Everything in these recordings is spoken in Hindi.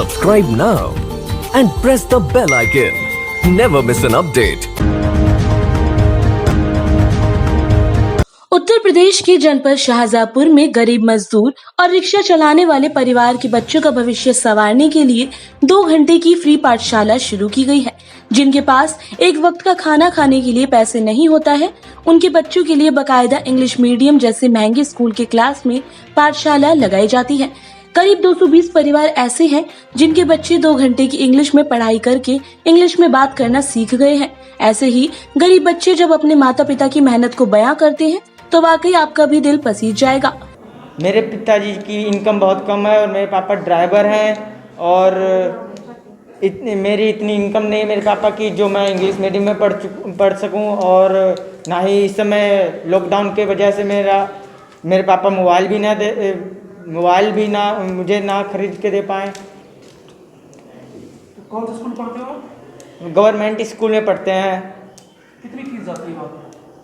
Subscribe now and press the bell icon. Never miss an update. Uttar Pradesh के जनपद शाहजहाँपुर में गरीब मजदूर और रिक्शा चलाने वाले परिवार के बच्चों का भविष्य संवारने के लिए 2 घंटे की फ्री पाठशाला शुरू की गई है। जिनके पास एक वक्त का खाना खाने के लिए पैसे नहीं होता है, उनके बच्चों के लिए बकायदा इंग्लिश मीडियम जैसे महंगे स्कूल के क्लास में पाठशाला लगाई जाती है। करीब 220 परिवार ऐसे हैं जिनके बच्चे 2 घंटे की इंग्लिश में पढ़ाई करके इंग्लिश में बात करना सीख गए हैं। ऐसे ही गरीब बच्चे जब अपने माता पिता की मेहनत को बयां करते हैं तो वाकई आपका भी दिल पसीज जाएगा। मेरे पिताजी की इनकम बहुत कम है और मेरे पापा ड्राइवर हैं और मेरी इतनी इनकम नहीं है मेरे पापा की जो मैं इंग्लिश मीडियम में पढ़ सकूं। और ना ही इस समय लॉकडाउन के वजह से मेरे पापा मोबाइल भी मुझे ना खरीद के दे पाए। कौन सा स्कूल पढ़ते हो? गवर्नमेंट स्कूल में पढ़ते हैं। कितनी फीस जाती है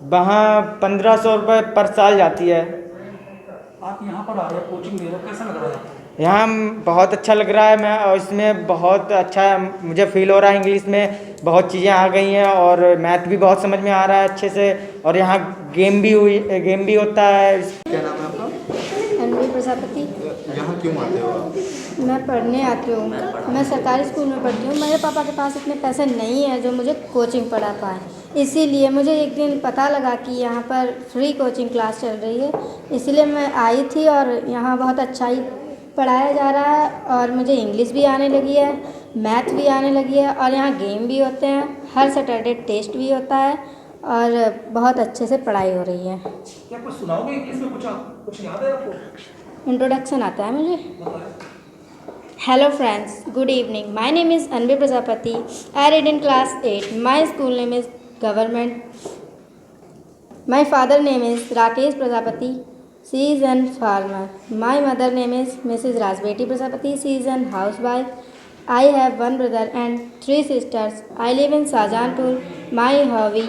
वहाँ 1500 रुपये पर साल जाती है। आप यहाँ पर आ रहे हो, कोचिंग ले रहे हो, कैसा लग रहा है? यहाँ बहुत अच्छा लग रहा है। मैं और इसमें बहुत अच्छा मुझे फील हो रहा है। इंग्लिश में बहुत चीज़ें आ गई हैं और मैथ भी बहुत समझ में आ रहा है अच्छे से। और यहाँ गेम भी होता है। क्या नाम है आपका? अन्वी प्रजापति। यहाँ क्यों आते हो आप? मैं पढ़ने आती हूँ। मैं सरकारी स्कूल में पढ़ती हूँ। मेरे पापा के पास इतने पैसे नहीं है जो मुझे कोचिंग पढ़ा पाए, इसीलिए मुझे एक दिन पता लगा कि यहाँ पर फ्री कोचिंग क्लास चल रही है, इसलिए मैं आई थी। और यहाँ बहुत अच्छा ही पढ़ाया जा रहा है और मुझे इंग्लिश भी आने लगी है, मैथ भी आने लगी है और यहाँ गेम भी होते हैं। हर सैटरडे टेस्ट भी होता है और बहुत अच्छे से पढ़ाई हो रही है। क्या कुछ सुनाओगे इंग्लिश में? कुछ याद है आपको? इंट्रोडक्शन आता है मुझे। Hello friends, good evening. My name is Anvi Prajapati. I read in class 8. My school name is Government. My father name is Rakesh Prajapati. She is an farmer. My mother name is Mrs. Rajbeti Prajapati. She is an housewife. I have one brother and 3 sisters. I live in Shahjahanpur. My hobby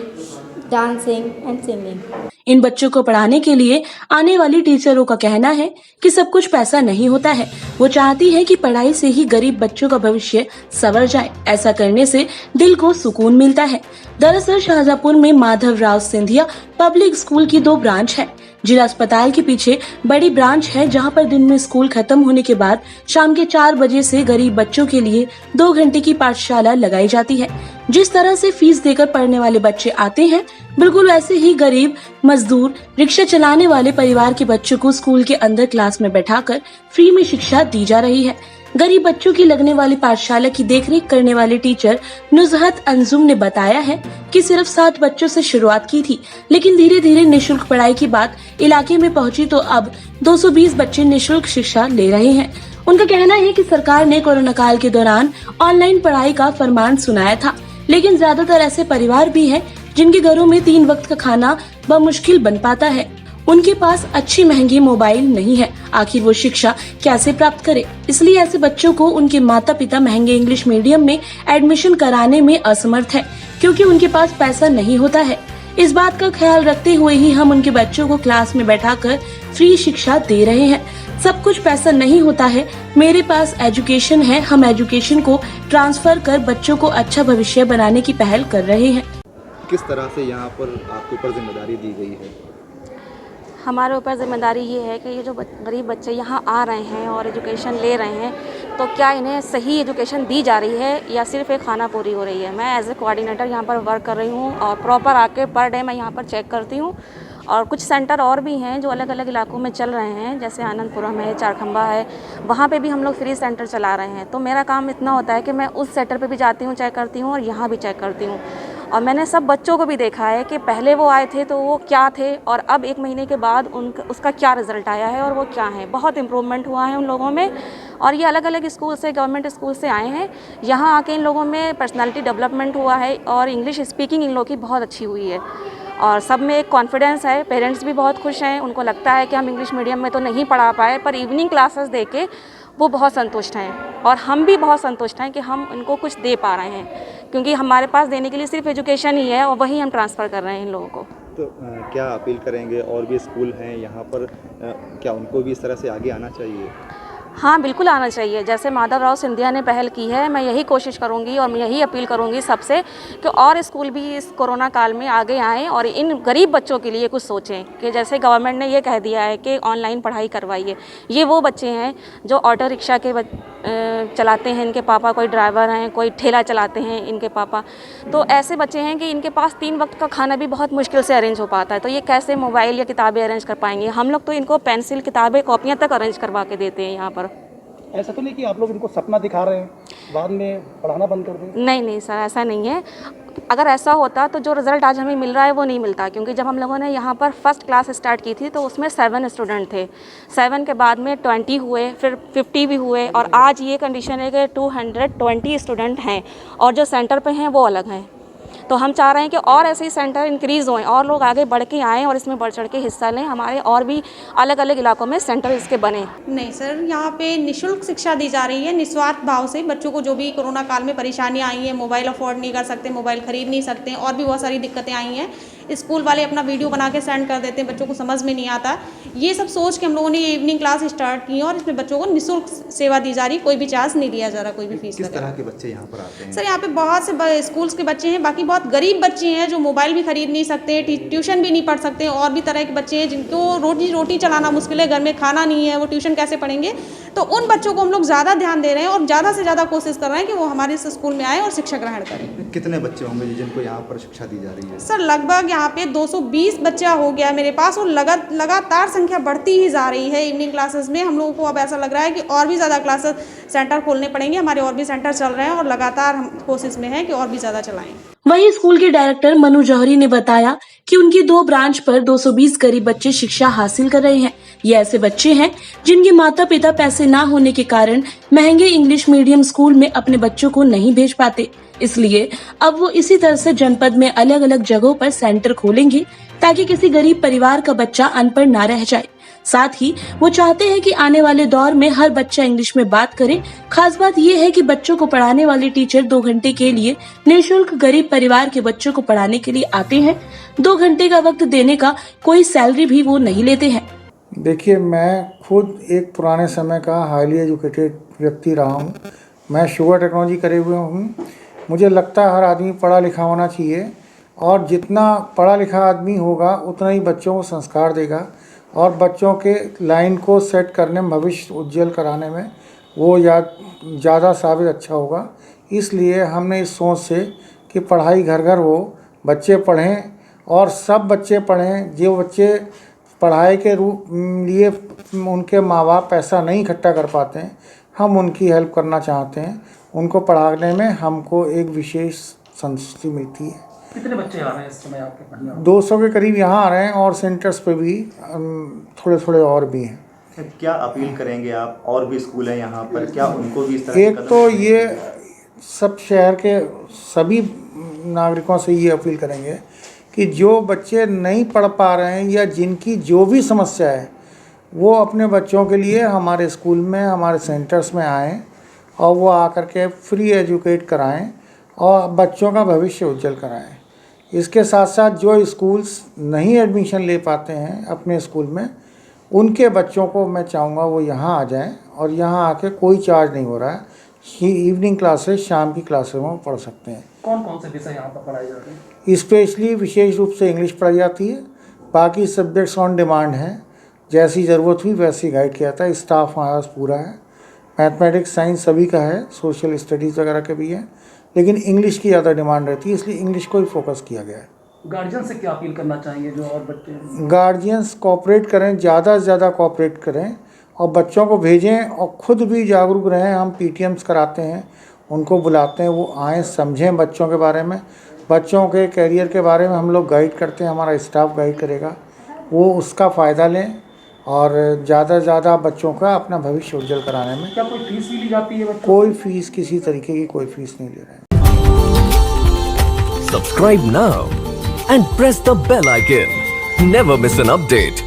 dancing and singing. इन बच्चों को पढ़ाने के लिए आने वाली टीचरों का कहना है कि सब कुछ पैसा नहीं होता है। वो चाहती है कि पढ़ाई से ही गरीब बच्चों का भविष्य संवर जाए। ऐसा करने से दिल को सुकून मिलता है। दरअसल शाहजहाँपुर में माधव राव सिंधिया पब्लिक स्कूल की 2 ब्रांच है। जिला अस्पताल के पीछे बड़ी ब्रांच है जहां पर दिन में स्कूल खत्म होने के बाद शाम के 4 बजे से गरीब बच्चों के लिए 2 घंटे की पाठशाला लगाई जाती है। जिस तरह से फीस देकर पढ़ने वाले बच्चे आते हैं, बिल्कुल वैसे ही गरीब मजदूर रिक्शा चलाने वाले परिवार के बच्चों को स्कूल के अंदर क्लास में बैठाकर फ्री में शिक्षा दी जा रही है। गरीब बच्चों की लगने वाली पाठशाला की देखरेख करने वाले टीचर नुजहत अंजुम ने बताया है कि सिर्फ 7 बच्चों से शुरुआत की थी, लेकिन धीरे धीरे निशुल्क पढ़ाई की बात इलाके में पहुंची तो अब 220 बच्चे निशुल्क शिक्षा ले रहे हैं। उनका कहना है कि सरकार ने कोरोना काल के दौरान ऑनलाइन पढ़ाई का फरमान सुनाया था, लेकिन ज्यादातर ऐसे परिवार भी हैं जिनके घरों में 3 वक्त का खाना बमुश्किल बन पाता है। उनके पास अच्छी महंगी मोबाइल नहीं है, आखिर वो शिक्षा कैसे प्राप्त करे? इसलिए ऐसे बच्चों को उनके माता पिता महंगे इंग्लिश मीडियम में एडमिशन कराने में असमर्थ है, क्योंकि उनके पास पैसा नहीं होता है। इस बात का ख्याल रखते हुए ही हम उनके बच्चों को क्लास में बैठाकर फ्री शिक्षा दे रहे हैं। सब कुछ पैसा नहीं होता है, मेरे पास एजुकेशन है। हम एजुकेशन को ट्रांसफर कर बच्चों को अच्छा भविष्य बनाने की पहल कर रहे हैं। किस तरह से यहाँ पर आपके ऊपर जिम्मेदारी दी गई है? हमारे ऊपर जिम्मेदारी ये है कि ये जो गरीब बच्चे यहाँ आ रहे हैं और एजुकेशन ले रहे हैं, तो क्या इन्हें सही एजुकेशन दी जा रही है या सिर्फ एक खाना पूरी हो रही है। मैं एज ए कोऑर्डिनेटर यहाँ पर वर्क कर रही हूँ और प्रॉपर आके पर डे मैं यहाँ पर चेक करती हूँ। और कुछ सेंटर और भी हैं जो अलग अलग इलाकों में चल रहे हैं, जैसे आनंदपुरम है, चारखंबा है, वहाँ पे भी हम लोग फ्री सेंटर चला रहे हैं। तो मेरा काम इतना होता है कि मैं उस सेंटर पे भी जाती हूँ, चेक करती हूँ और यहाँ भी चेक करती हूँ। और मैंने सब बच्चों को भी देखा है कि पहले वो आए थे तो वो क्या थे और अब 1 महीने के बाद उसका क्या रिज़ल्ट आया है और वो क्या है। बहुत इम्प्रूवमेंट हुआ है उन लोगों में। और ये अलग अलग स्कूल से, गवर्नमेंट स्कूल से आए हैं। यहाँ आके इन लोगों में पर्सनालिटी डेवलपमेंट हुआ है और इंग्लिश स्पीकिंग इन लोगों की बहुत अच्छी हुई है और सब में एक कॉन्फिडेंस है। पेरेंट्स भी बहुत खुश हैं। उनको लगता है कि हम इंग्लिश मीडियम में तो नहीं पढ़ा पाए, पर इवनिंग क्लासेस दे के वो बहुत संतुष्ट हैं और हम भी बहुत संतुष्ट हैं कि हम इनको कुछ दे पा रहे हैं, क्योंकि हमारे पास देने के लिए सिर्फ एजुकेशन ही है और वही हम ट्रांसफ़र कर रहे हैं इन लोगों को। तो क्या अपील करेंगे? और भी स्कूल हैं यहाँ पर, क्या उनको भी इस तरह से आगे आना चाहिए? हाँ, बिल्कुल आना चाहिए। जैसे माधवराव सिंधिया ने पहल की है, मैं यही कोशिश करूँगी और मैं यही अपील करूँगी सबसे कि और स्कूल भी इस कोरोना काल में आगे आएँ और इन गरीब बच्चों के लिए कुछ सोचें कि जैसे गवर्नमेंट ने ये कह दिया है कि ऑनलाइन पढ़ाई करवाइए। ये वो बच्चे हैं जो ऑटो रिक्शा के चलाते हैं, इनके पापा कोई ड्राइवर हैं, कोई ठेला चलाते हैं इनके पापा। तो ऐसे बच्चे हैं कि इनके पास 3 वक्त का खाना भी बहुत मुश्किल से अरेंज हो पाता है। तो ये कैसे मोबाइल या किताबें अरेंज कर पाएंगे? हम लोग तो इनको पेंसिल, किताबें, कॉपियाँ तक अरेंज करवा के देते हैं यहाँ पर। ऐसा तो नहीं कि आप लोग इनको सपना दिखा रहे हैं, बाद में पढ़ाना बंद कर दें? नहीं नहीं सर, ऐसा नहीं है। अगर ऐसा होता तो जो रिज़ल्ट आज हमें मिल रहा है वो नहीं मिलता, क्योंकि जब हम लोगों ने यहाँ पर फर्स्ट क्लास स्टार्ट की थी तो उसमें 7 स्टूडेंट थे। 7 के बाद में 20 हुए, फिर 50 भी हुए और आज ये कंडीशन है कि 220 स्टूडेंट हैं और जो सेंटर पे हैं वो अलग हैं। तो हम चाह रहे हैं कि और ऐसे ही सेंटर इंक्रीज़ हों और लोग आगे बढ़ के आएँ और इसमें बढ़ चढ़ के हिस्सा लें। हमारे और भी अलग अलग इलाकों में सेंटर इसके बने। नहीं सर, यहाँ पे निःशुल्क शिक्षा दी जा रही है निस्वार्थ भाव से। बच्चों को जो भी कोरोना काल में परेशानियाँ आई हैं, मोबाइल अफोर्ड नहीं कर सकते, मोबाइल ख़रीद नहीं सकते और भी बहुत सारी दिक्कतें आई हैं, स्कूल वाले अपना वीडियो बना के सेंड कर देते हैं, बच्चों को समझ में नहीं आता। ये सब सोच के हम लोगों ने ये इवनिंग क्लास स्टार्ट की है और इसमें बच्चों को निःशुल्क सेवा दी जा रही है, कोई भी चार्ज नहीं लिया जा रहा, कोई भी फीस। किस तरह के बच्चे यहाँ पर आते हैं? सर यहाँ पे बहुत से स्कूल्स के बच्चे हैं, बाकी बहुत गरीब बच्चे हैं जो मोबाइल भी खरीद नहीं सकते, ट्यूशन भी नहीं पढ़ सकते, और भी तरह के बच्चे हैं जिनको रोटी चलाना मुश्किल है, घर में खाना नहीं है, वो ट्यूशन कैसे पढ़ेंगे। तो उन बच्चों को हम लोग ज़्यादा ध्यान दे रहे हैं और ज़्यादा से ज़्यादा कोशिश कर रहे हैं कि वो हमारे इस स्कूल में आए और शिक्षा ग्रहण करें। कितने बच्चे होंगे जिनको यहाँ पर शिक्षा दी जा रही है? सर लगभग यहाँ पे 220 बच्चा हो गया मेरे पास और लगातार संख्या बढ़ती ही जा रही है इवनिंग क्लासेस में। हम लोगों को अब ऐसा लग रहा है कि और भी ज़्यादा क्लासेस सेंटर खोलने पड़ेंगे। हमारे और भी सेंटर चल रहे हैं और लगातार हम कोशिश में हैं कि और भी ज़्यादा चलाएं। वहीं स्कूल के डायरेक्टर मनु जौहरी ने बताया कि उनकी 2 ब्रांच पर 220 गरीब बच्चे शिक्षा हासिल कर रहे हैं। ये ऐसे बच्चे हैं जिनके माता पिता पैसे ना होने के कारण महंगे इंग्लिश मीडियम स्कूल में अपने बच्चों को नहीं भेज पाते, इसलिए अब वो इसी तरह से जनपद में अलग अलग जगहों पर सेंटर खोलेंगे ताकि किसी गरीब परिवार का बच्चा अनपढ़ ना रह जाए। साथ ही वो चाहते हैं कि आने वाले दौर में हर बच्चा इंग्लिश में बात करे। खास बात ये है कि बच्चों को पढ़ाने वाले टीचर 2 घंटे के लिए निःशुल्क गरीब परिवार के बच्चों को पढ़ाने के लिए आते हैं। 2 घंटे का वक्त देने का कोई सैलरी भी वो नहीं लेते हैं। देखिए, मैं खुद एक पुराने समय का हाईली एजुकेटेड व्यक्ति रहा हूँ। मैं शुगर टेक्नोलॉजी करे हुए हूँ। मुझे लगता है हर आदमी पढ़ा लिखा होना चाहिए और जितना पढ़ा लिखा आदमी होगा उतना ही बच्चों को संस्कार देगा और बच्चों के लाइन को सेट करने में, भविष्य उज्जवल कराने में वो ज़्यादा साबित अच्छा होगा। इसलिए हमने इस सोच से कि पढ़ाई घर घर हो, बच्चे पढ़ें और सब बच्चे पढ़ें। जो बच्चे पढ़ाई के लिए उनके माँ बाप पैसा नहीं इकट्ठा कर पाते हैं, हम उनकी हेल्प करना चाहते हैं। उनको पढ़ाने में हमको एक विशेष संतुष्टि मिलती है। कितने बच्चे आ रहे हैं इस समय आपके पढ़ने? 200 के करीब यहाँ आ रहे हैं और सेंटर्स पे भी थोड़े थोड़े और भी हैं। क्या अपील करेंगे आप? और भी स्कूल हैं यहाँ पर, क्या उनको भी इस तरह एक तो ये सब शहर के सभी नागरिकों से ये अपील करेंगे कि जो बच्चे नहीं पढ़ पा रहे हैं या जिनकी जो भी समस्या है वो अपने बच्चों के लिए हमारे स्कूल में, हमारे सेंटर्स में आएँ और वो आकर के फ्री एजुकेट कराएं और बच्चों का भविष्य उज्जवल कराएं। इसके साथ साथ जो स्कूल्स नहीं एडमिशन ले पाते हैं अपने स्कूल में, उनके बच्चों को मैं चाहूँगा वो यहाँ आ जाएं और यहाँ आके कोई चार्ज नहीं हो रहा है। इवनिंग क्लासेस, शाम की क्लासेस में पढ़ सकते हैं। कौन कौन से विषय यहाँ पर पढ़ाए जाते हैं? स्पेशली विशेष रूप से इंग्लिश पढ़ाई जाती है। बाकी सब्जेक्ट्स ऑन डिमांड हैं, जैसी ज़रूरत हुई वैसी गाइड किया जाता है। स्टाफ हमारे पास पूरा है। मैथमेटिक्स, साइंस सभी का है, सोशल स्टडीज़ वगैरह के भी हैं, लेकिन इंग्लिश की ज़्यादा डिमांड रहती है, इसलिए इंग्लिश को ही फोकस किया गया है। गार्जियन से क्या अपील करना चाहेंगे जो और बच्चे हैं? गार्जियंस कोऑपरेट करें, ज़्यादा से ज़्यादा कोऑपरेट करें और बच्चों को भेजें और ख़ुद भी जागरूक रहें। हम PTMs कराते हैं, उनको बुलाते हैं, वो आएँ, समझें बच्चों के बारे में, बच्चों के कैरियर के बारे में हम लोग गाइड करते हैं, हमारा स्टाफ गाइड करेगा, वो उसका फ़ायदा लें और ज़्यादा से ज़्यादा बच्चों का अपना भविष्य उज्जवल कराने में। क्या कोई फीस भी ली जाती है? कोई फीस, किसी तरीके की कोई फीस नहीं ले रहे हैं। Subscribe now and press the bell icon. Never miss an update.